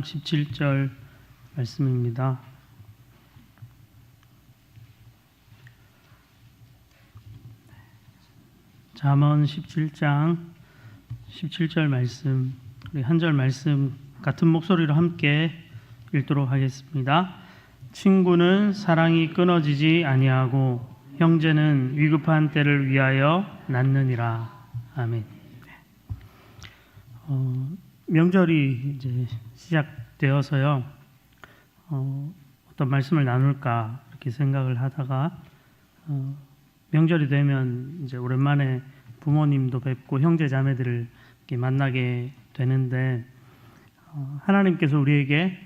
17절 말씀입니다. 잠언 17장 17절 말씀, 우리 한 절 말씀 같은 목소리로 함께 읽도록 하겠습니다. 친구는 사랑이 끊어지지 아니하고 형제는 위급한 때를 위하여 낳느니라. 아멘. 명절이 이제 시작되어서요. 어떤 말씀을 나눌까 이렇게 생각을 하다가 명절이 되면 이제 오랜만에 부모님도 뵙고 형제 자매들을 이렇게 만나게 되는데 하나님께서 우리에게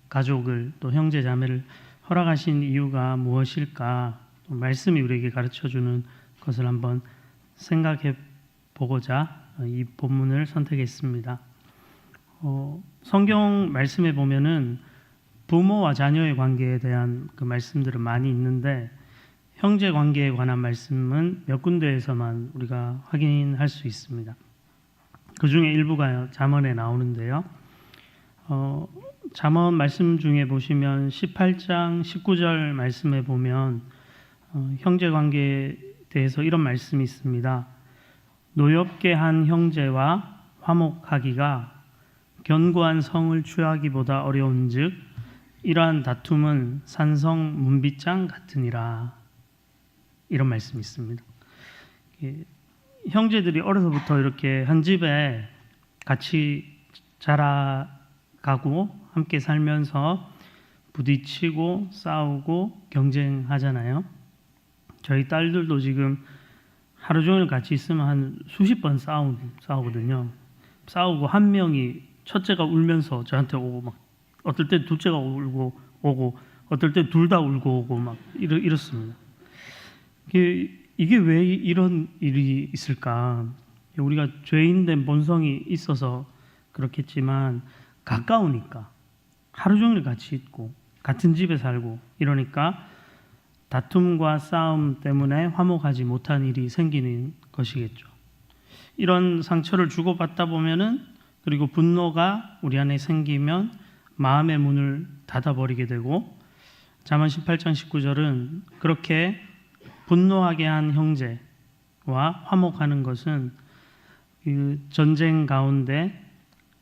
가족을 또 형제 자매를 허락하신 이유가 무엇일까? 말씀이 우리에게 가르쳐주는 것을 한번 생각해 보고자 이 본문을 선택했습니다. 성경 말씀에 보면은 부모와 자녀의 관계에 대한 그 말씀들은 많이 있는데 형제 관계에 관한 말씀은 몇 군데에서만 우리가 확인할 수 있습니다. 그 중에 일부가 잠언에 나오는데요. 잠언 말씀 중에 보시면 18장 19절 말씀에 보면 형제 관계에 대해서 이런 말씀이 있습니다. 노엽게 한 형제와 화목하기가 견고한 성을 취하기보다 어려운즉 이러한 다툼은 산성 문빗장 같으니라. 이런 말씀이 있습니다. 형제들이 어려서부터 이렇게 한 집에 같이 자라가고 함께 살면서 부딪히고 싸우고 경쟁하잖아요. 저희 딸들도 지금 하루 종일 같이 있으면 한 수십 번 싸우거든요. 싸우고 한 명이 첫째가 울면서 저한테 오고 막 어떨 때 둘째가 울고 오고 어떨 때 둘 다 울고 오고 막 이렇습니다. 이게 왜 이런 일이 있을까? 우리가 죄인된 본성이 있어서 그렇겠지만 가까우니까 하루 종일 같이 있고 같은 집에 살고 이러니까 다툼과 싸움 때문에 화목하지 못한 일이 생기는 것이겠죠. 이런 상처를 주고받다 보면은 그리고 분노가 우리 안에 생기면 마음의 문을 닫아버리게 되고 잠언 18장 19절은 그렇게 분노하게 한 형제와 화목하는 것은 그 전쟁 가운데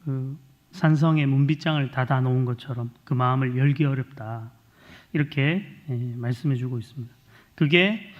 그 산성의 문빗장을 닫아 놓은 것처럼 그 마음을 열기 어렵다. 이렇게 말씀해 주고 있습니다. 그게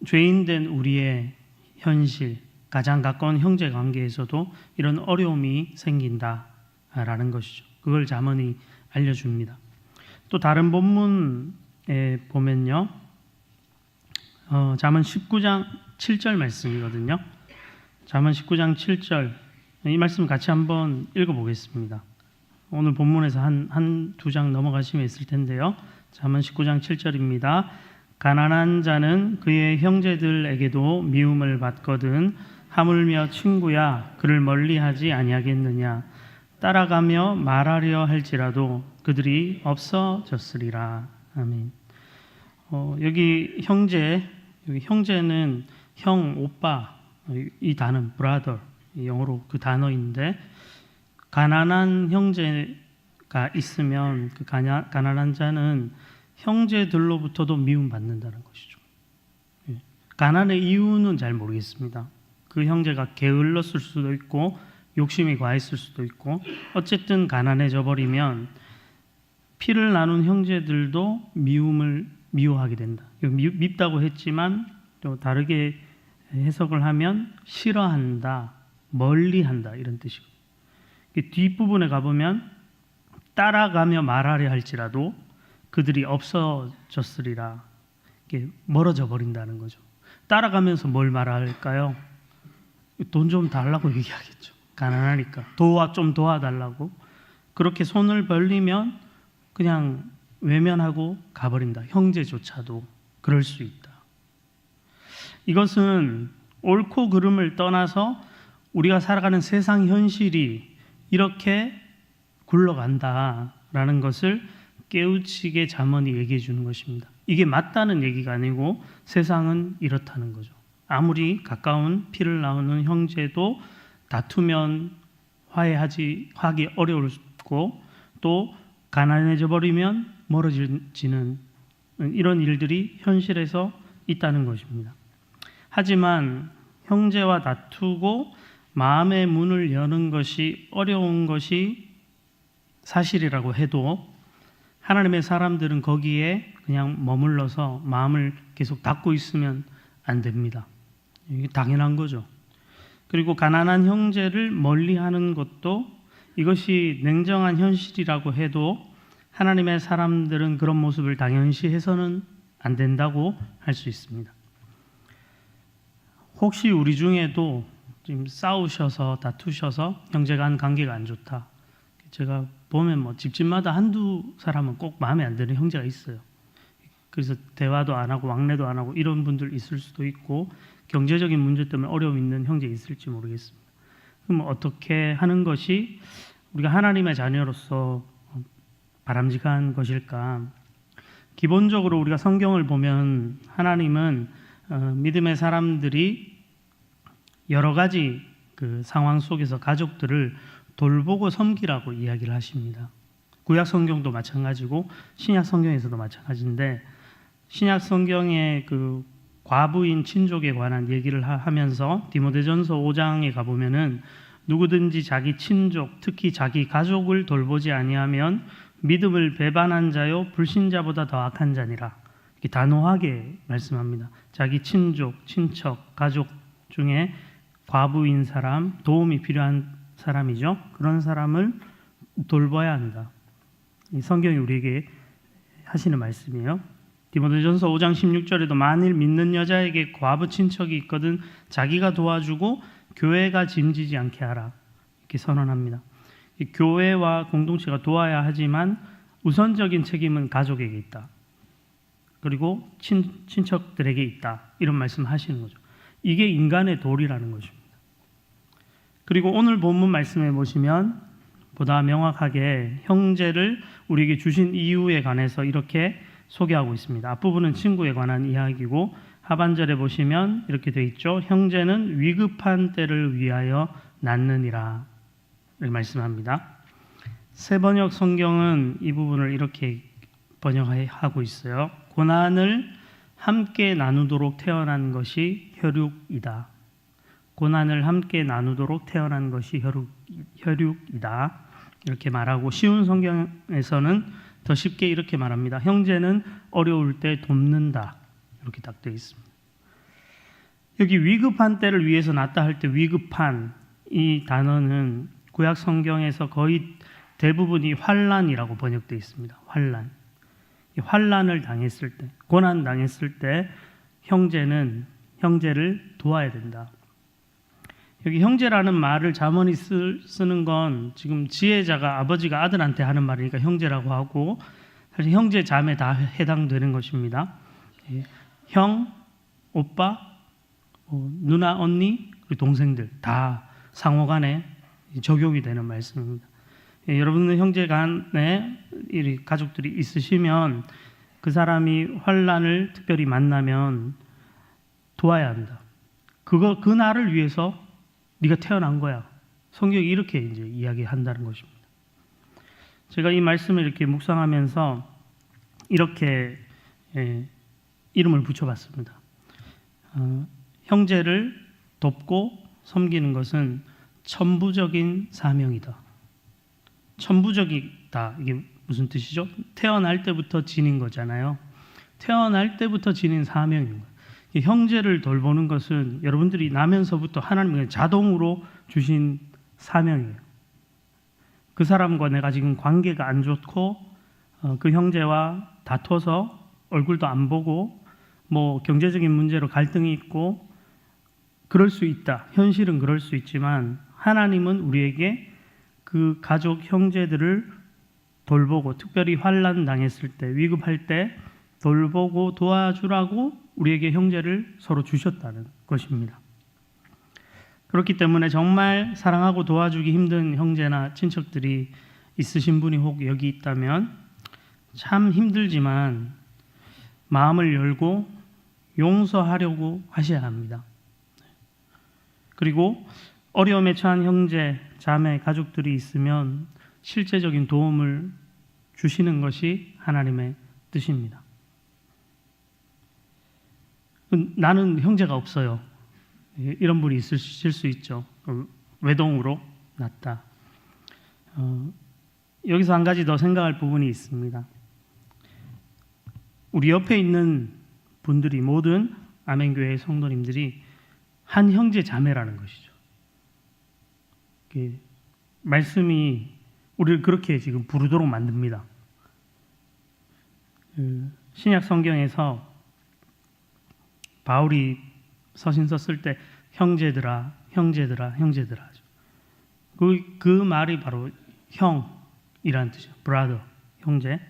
죄인된 우리의 현실, 가장 가까운 형제 관계에서도 이런 어려움이 생긴다라는 것이죠. 그걸 잠언이 알려줍니다. 또 다른 본문에 보면요. 잠언 19장 7절 말씀이거든요. 잠언 19장 7절 이 말씀 같이 한번 읽어보겠습니다. 오늘 본문에서 한 두 장 넘어가시면 있을 텐데요. 잠언 19장 7절입니다. 가난한 자는 그의 형제들에게도 미움을 받거든 하물며 친구야 그를 멀리하지 아니하겠느냐. 따라가며 말하려 할지라도 그들이 없어졌으리라. 아멘. 여기 형제는 형, 오빠, 이 단어 brother 영어로 그 단어인데 가난한 형제가 있으면 그 가난한 자는 형제들로부터도 미움받는다는 것이죠. 가난의 이유는 잘 모르겠습니다. 그 형제가 게을렀을 수도 있고 욕심이 과했을 수도 있고 어쨌든 가난해져 버리면 피를 나눈 형제들도 미워하게 된다. 밉다고 했지만 또 다르게 해석을 하면 싫어한다, 멀리한다 이런 뜻이고 뒷부분에 가보면 따라가며 말하려 할지라도 그들이 없어졌으리라. 멀어져 버린다는 거죠. 따라가면서 뭘 말할까요? 돈 좀 달라고 얘기하겠죠. 가난하니까 좀 도와달라고. 그렇게 손을 벌리면 그냥 외면하고 가버린다. 형제조차도 그럴 수 있다. 이것은 옳고 그름을 떠나서 우리가 살아가는 세상 현실이 이렇게 굴러간다라는 것을 깨우치게 잠언이 얘기해 주는 것입니다. 이게 맞다는 얘기가 아니고 세상은 이렇다는 거죠. 아무리 가까운 피를 나누는 형제도 다투면 화해하기 어려울 있고 또 가난해져 버리면 멀어지는 이런 일들이 현실에서 있다는 것입니다. 하지만 형제와 다투고 마음의 문을 여는 것이 어려운 것이 사실이라고 해도 하나님의 사람들은 거기에 그냥 머물러서 마음을 계속 닫고 있으면 안 됩니다. 이게 당연한 거죠. 그리고 가난한 형제를 멀리하는 것도 이것이 냉정한 현실이라고 해도 하나님의 사람들은 그런 모습을 당연시해서는 안 된다고 할 수 있습니다. 혹시 우리 중에도 지금 싸우셔서 다투셔서 형제간 관계가 안 좋다. 제가 보면 뭐 집집마다 한두 사람은 꼭 마음에 안 드는 형제가 있어요. 그래서 대화도 안 하고 왕래도 안 하고 이런 분들 있을 수도 있고 경제적인 문제 때문에 어려움 있는 형제 있을지 모르겠습니다. 그럼 어떻게 하는 것이 우리가 하나님의 자녀로서 바람직한 것일까? 기본적으로 우리가 성경을 보면 하나님은 믿음의 사람들이 여러 가지 그 상황 속에서 가족들을 돌보고 섬기라고 이야기를 하십니다. 구약 성경도 마찬가지고 신약 성경에서도 마찬가지인데 신약 성경의 그 과부인 친족에 관한 얘기를 하면서 디모데전서 5장에 가보면은 누구든지 자기 친족, 특히 자기 가족을 돌보지 아니하면 믿음을 배반한 자요 불신자보다 더 악한 자니라. 이렇게 단호하게 말씀합니다. 자기 친족, 친척, 가족 중에 과부인 사람, 도움이 필요한 사람이죠. 그런 사람을 돌봐야 한다. 이 성경이 우리에게 하시는 말씀이에요. 디모데전서 5장 16절에도 만일 믿는 여자에게 과부 친척이 있거든 자기가 도와주고 교회가 짐지지 않게 하라. 이렇게 선언합니다. 이 교회와 공동체가 도와야 하지만 우선적인 책임은 가족에게 있다. 그리고 친척들에게 있다. 이런 말씀을 하시는 거죠. 이게 인간의 도리라는 것입니다. 그리고 오늘 본문 말씀에 보시면 보다 명확하게 형제를 우리에게 주신 이유에 관해서 이렇게 소개하고 있습니다. 앞부분은 친구에 관한 이야기고 하반절에 보시면 이렇게 되어 있죠. 형제는 위급한 때를 위하여 낳느니라 이렇게 말씀합니다. 새번역 성경은 이 부분을 이렇게 번역하고 있어요. 고난을 함께 나누도록 태어난 것이 혈육이다. 고난을 함께 나누도록 태어난 것이 혈육이다. 이렇게 말하고 쉬운 성경에서는 더 쉽게 이렇게 말합니다. 형제는 어려울 때 돕는다. 이렇게 딱 되어 있습니다. 여기 위급한 때를 위해서 낳다 할 때 위급한 이 단어는 구약 성경에서 거의 대부분이 환난이라고 번역되어 있습니다. 환난. 이 환난을 당했을 때, 고난 당했을 때 형제를 도와야 된다. 여기 형제라는 말을 잠언이 쓰는 건 지금 지혜자가 아버지가 아들한테 하는 말이니까 형제라고 하고 사실 형제 자매 다 해당되는 것입니다. 형, 오빠, 누나, 언니, 그리고 동생들 다 상호간에 적용이 되는 말씀입니다. 여러분은 형제 간에 가족들이 있으시면 그 사람이 환난을 특별히 만나면 도와야 한다. 그 날을 위해서 네가 태어난 거야. 성경이 이렇게 이제 이야기한다는 것입니다. 제가 이 말씀을 이렇게 묵상하면서 이렇게 이름을 붙여봤습니다. 형제를 돕고 섬기는 것은 천부적인 사명이다. 천부적이다. 이게 무슨 뜻이죠? 태어날 때부터 지닌 거잖아요. 태어날 때부터 지닌 사명인 거예요. 형제를 돌보는 것은 여러분들이 나면서부터 하나님이 자동으로 주신 사명이에요. 그 사람과 내가 지금 관계가 안 좋고 그 형제와 다퉈서 얼굴도 안 보고 뭐 경제적인 문제로 갈등이 있고 그럴 수 있다. 현실은 그럴 수 있지만 하나님은 우리에게 그 가족 형제들을 돌보고 특별히 환난 당했을 때 위급할 때 돌보고 도와주라고 우리에게 형제를 서로 주셨다는 것입니다. 그렇기 때문에 정말 사랑하고 도와주기 힘든 형제나 친척들이 있으신 분이 혹 여기 있다면 참 힘들지만 마음을 열고 용서하려고 하셔야 합니다. 그리고 어려움에 처한 형제, 자매, 가족들이 있으면 실제적인 도움을 주시는 것이 하나님의 뜻입니다. 나는 형제가 없어요. 이런 분이 있으실 수 있죠. 외동으로 낳았다. 여기서 한 가지 더 생각할 부분이 있습니다. 우리 옆에 있는 분들이 모든 아멘교회의 성도님들이 한 형제 자매라는 것이죠. 말씀이 우리를 그렇게 지금 부르도록 만듭니다. 신약 성경에서 바울이 서신 썼을 때 형제들아, 형제들아, 형제들아 하죠. 그 말이 바로 형이라는 뜻이죠. brother, 형제.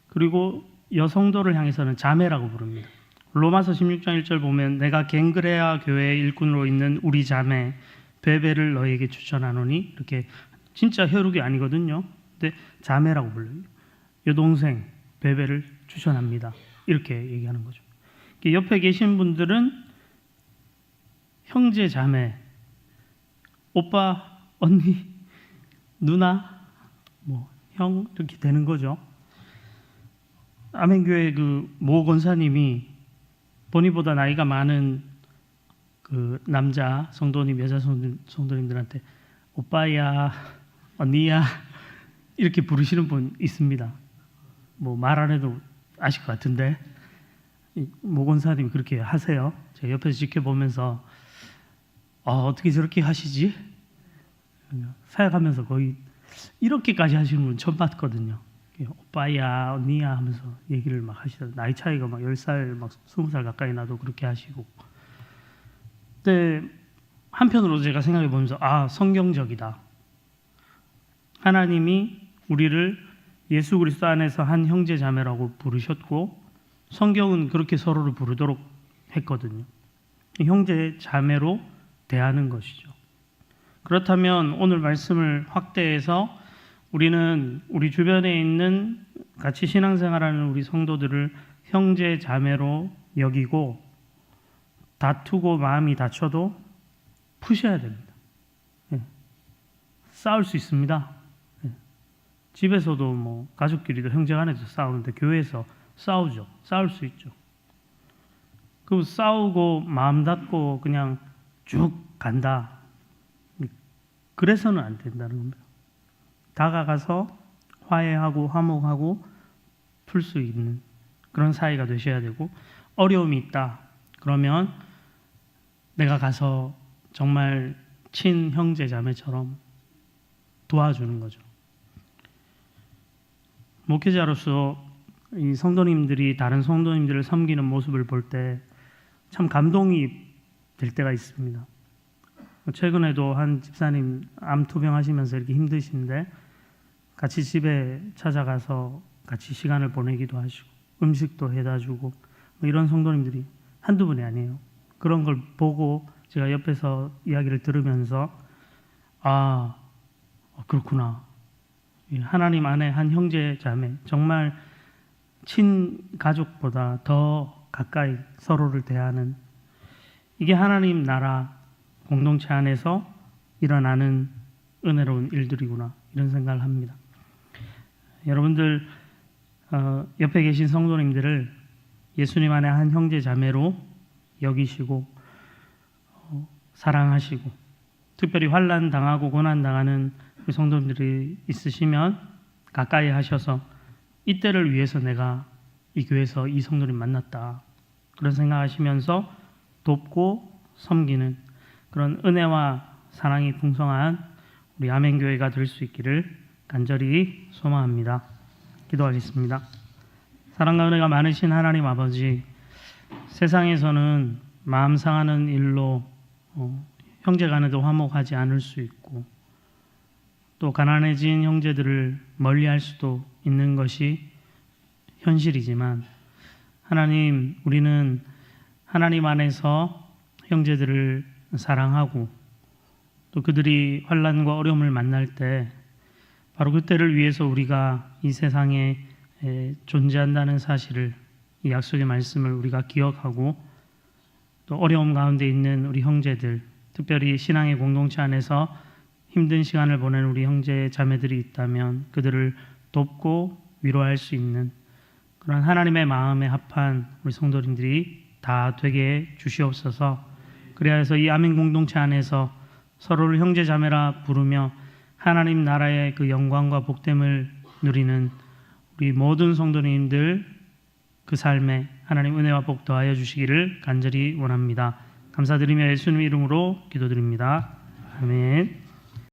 그리고 여성도를 향해서는 자매라고 부릅니다. 로마서 16장 1절 보면 내가 갱그레아 교회의 일꾼으로 있는 우리 자매 베베를 너에게 추천하노니, 이렇게 진짜 혈육이 아니거든요. 근데 자매라고 불러요. 여동생 베베를 추천합니다. 이렇게 얘기하는 거죠. 옆에 계신 분들은 형제 자매, 오빠, 언니, 누나, 형 이렇게 되는 거죠. 아멘교회 모 권사님이 본인보다 나이가 많은 남자 성도님, 여자 성도님들한테 오빠야, 언니야 이렇게 부르시는 분 있습니다. 말 안 해도 아실 것 같은데 모 권사님이 그렇게 하세요. 제가 옆에서 지켜보면서 어떻게 저렇게 하시지? 사역하면서 거의 이렇게까지 하시는 분 처음 봤거든요. 오빠야, 언니야 하면서 얘기를 막 하시더라고요. 나이 차이가 막 10살, 막 20살 가까이 나도 그렇게 하시고. 근데 한편으로 제가 생각해 보면서 성경적이다. 하나님이 우리를 예수 그리스도 안에서 한 형제 자매라고 부르셨고 성경은 그렇게 서로를 부르도록 했거든요. 형제 자매로 대하는 것이죠. 그렇다면 오늘 말씀을 확대해서 우리는 우리 주변에 있는 같이 신앙생활하는 우리 성도들을 형제 자매로 여기고 다투고 마음이 다쳐도 푸셔야 됩니다. 싸울 수 있습니다. 집에서도 가족끼리도 형제간에서 싸우는데 교회에서 싸우죠. 싸울 수 있죠. 그 싸우고 마음 닫고 그냥 쭉 간다. 그래서는 안 된다는 겁니다. 다가가서 화해하고 화목하고 풀 수 있는 그런 사이가 되셔야 되고, 어려움이 있다 그러면 내가 가서 정말 친형제 자매처럼 도와주는 거죠. 목회자로서 이 성도님들이 다른 성도님들을 섬기는 모습을 볼 때 참 감동이 될 때가 있습니다. 최근에도 한 집사님 암 투병하시면서 이렇게 힘드신데 같이 집에 찾아가서 같이 시간을 보내기도 하시고 음식도 해다 주고 이런 성도님들이 한두 분이 아니에요. 그런 걸 보고 제가 옆에서 이야기를 들으면서 그렇구나. 하나님 안에 한 형제 자매, 정말 친가족보다 더 가까이 서로를 대하는, 이게 하나님 나라 공동체 안에서 일어나는 은혜로운 일들이구나, 이런 생각을 합니다. 여러분들 옆에 계신 성도님들을 예수님 안에 한 형제 자매로 여기시고 사랑하시고, 특별히 환난 당하고 고난 당하는 성도님들이 있으시면 가까이 하셔서 이때를 위해서 내가 이 교회에서 이 성도님 만났다, 그런 생각하시면서 돕고 섬기는 그런 은혜와 사랑이 풍성한 우리 아멘교회가 될 수 있기를 간절히 소망합니다. 기도하겠습니다. 사랑과 은혜가 많으신 하나님 아버지, 세상에서는 마음 상하는 일로 형제 간에도 화목하지 않을 수 있고 또 가난해진 형제들을 멀리할 수도 있는 것이 현실이지만, 하나님, 우리는 하나님 안에서 형제들을 사랑하고 또 그들이 환난과 어려움을 만날 때 바로 그때를 위해서 우리가 이 세상에 존재한다는 사실을, 이 약속의 말씀을 우리가 기억하고 또 어려움 가운데 있는 우리 형제들, 특별히 신앙의 공동체 안에서 힘든 시간을 보낸 우리 형제 자매들이 있다면 그들을 돕고 위로할 수 있는 그런 하나님의 마음에 합한 우리 성도님들이 다 되게 주시옵소서. 그래서 이 아멘 공동체 안에서 서로를 형제 자매라 부르며 하나님 나라의 그 영광과 복됨을 누리는 우리 모든 성도님들 그 삶에 하나님 은혜와 복 더하여 주시기를 간절히 원합니다. 감사드리며 예수님 이름으로 기도드립니다. 아멘.